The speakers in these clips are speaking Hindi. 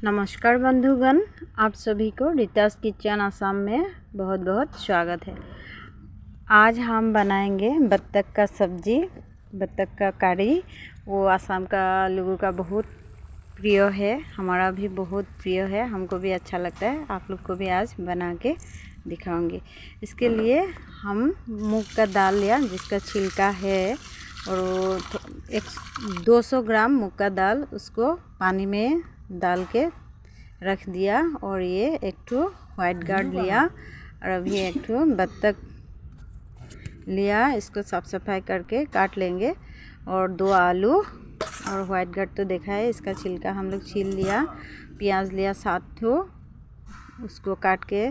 नमस्कार बंधुगण, आप सभी को रीतास किचन आसाम में बहुत बहुत स्वागत है। आज हम बनाएंगे बत्तख का सब्जी, बत्तख का करी। वो आसाम का लोगों का बहुत प्रिय है, हमारा भी बहुत प्रिय है, हमको भी अच्छा लगता है। आप लोग को भी आज बना के दिखाऊंगी। इसके लिए हम मूंग का दाल लिया जिसका छिलका है, और 200 ग्राम मूंग का दाल उसको पानी में डाल के रख दिया। और ये एक ठो वाइट गार्ड लिया, और अभी एक ठो बत्तख लिया, इसको साफ सफाई करके काट लेंगे। और 2 आलू और वाइट गार्ड तो देखा है, इसका छिलका हम लोग छील लिया। प्याज लिया 7 ठो, उसको काट के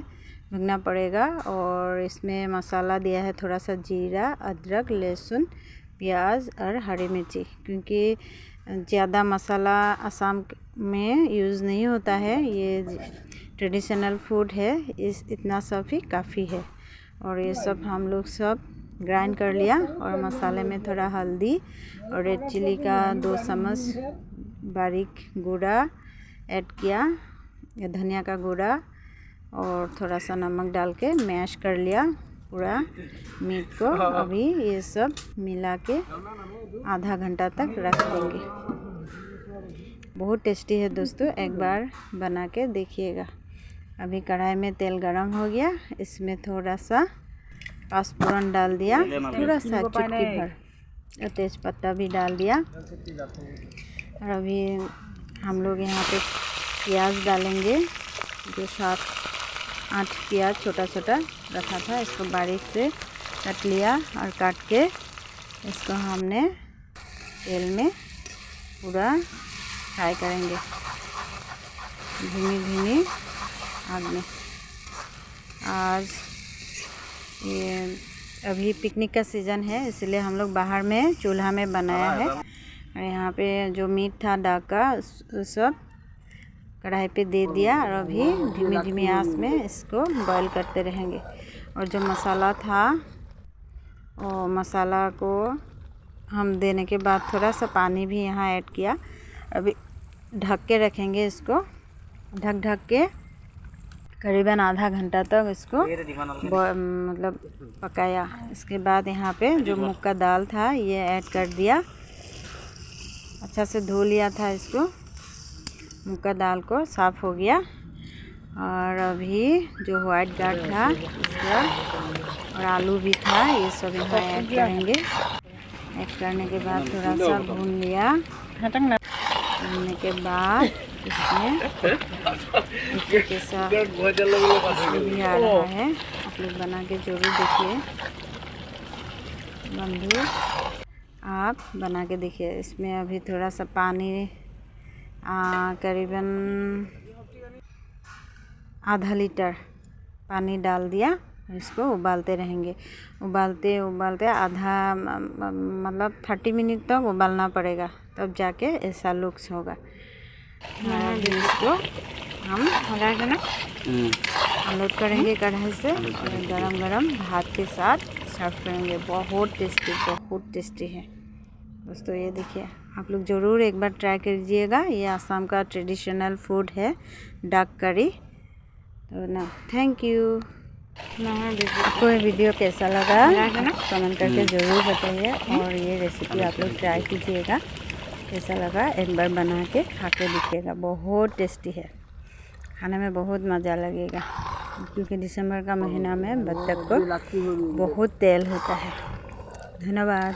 भुनना पड़ेगा। और इसमें मसाला दिया है थोड़ा सा जीरा, अदरक, लहसुन, प्याज और हरी मिर्ची, क्योंकि ज़्यादा मसाला असम में यूज़ नहीं होता है। ये ट्रेडिशनल फूड है, इतना सब ही काफ़ी है। और ये सब हम लोग सब ग्राइंड कर लिया। और मसाले में थोड़ा हल्दी और रेड चिली का 2 चम्मच बारीक गुड़ा ऐड किया, या धनिया का गुड़ा, और थोड़ा सा नमक डाल के मैश कर लिया पूरा मीट को। अभी ये सब मिला के आधा घंटा तक रख देंगे। बहुत टेस्टी है दोस्तों, एक बार बना के देखिएगा। अभी कढ़ाई में तेल गरम हो गया, इसमें थोड़ा सा पाँचफोरन डाल दिया, थोड़ा सा चुटकी भर, और तेज़पत्ता भी डाल दिया। और अभी हम लोग यहाँ पे प्याज डालेंगे, जो 7-8 प्याज छोटा छोटा रखा था, इसको बारीक से कट लिया। और काट के इसको हमने तेल में पूरा फ्राई करेंगे धीमी धीमी आग में। आज ये अभी पिकनिक का सीज़न है, इसलिए हम लोग बाहर में चूल्हा में बनाया है। और यहाँ पे जो मीट था डाक का, सब कढ़ाई पे दे दिया। और अभी धीमी धीमी आंच में इसको बॉईल करते रहेंगे। और जो मसाला था, और मसाला को हम देने के बाद थोड़ा सा पानी भी यहाँ ऐड किया। अभी ढक के रखेंगे इसको, ढक के करीबन आधा घंटा तक इसको मतलब पकाया। इसके बाद यहाँ पे जो मूंग का दाल था ये ऐड कर दिया। अच्छा से धो लिया था इसको, मूंग का दाल को साफ़ हो गया। और अभी जो वाइट गार्ड था इसका, और आलू भी था, ये सब यहाँ ऐड करेंगे। ऐड करने के बाद थोड़ा सा भून लिया। भूनने के बाद इसमें कैसा भी आ रहा है, आप लोग बना के ज़रूर देखिए बंधु, आप बना के देखिए। इसमें अभी थोड़ा सा पानी करीबन आधा लीटर पानी डाल दिया। इसको उबालते रहेंगे, उबालते उबालते आधा मतलब 30 मिनट तक उबालना पड़ेगा, तब जाके ऐसा लुक्स होगा। इसको हम अनलोड करेंगे कढ़ाई से, और गरम गरम भात के साथ सर्व करेंगे। बहुत टेस्टी है दोस्तों। ये देखिए, आप लोग ज़रूर एक बार ट्राई कीजिएगा। ये आसाम का ट्रेडिशनल फूड है, डक करी। तो ना, थैंक यू। आपको ये वीडियो कैसा लगा कमेंट करके ज़रूर बताइए। और ये रेसिपी आप लोग ट्राई कीजिएगा, कैसा लगा एक बार बना के खा के देखिएगा। बहुत टेस्टी है, खाने में बहुत मज़ा लगेगा, क्योंकि दिसंबर का महीना में बत्तख को बहुत तेल होता है। धन्यवाद।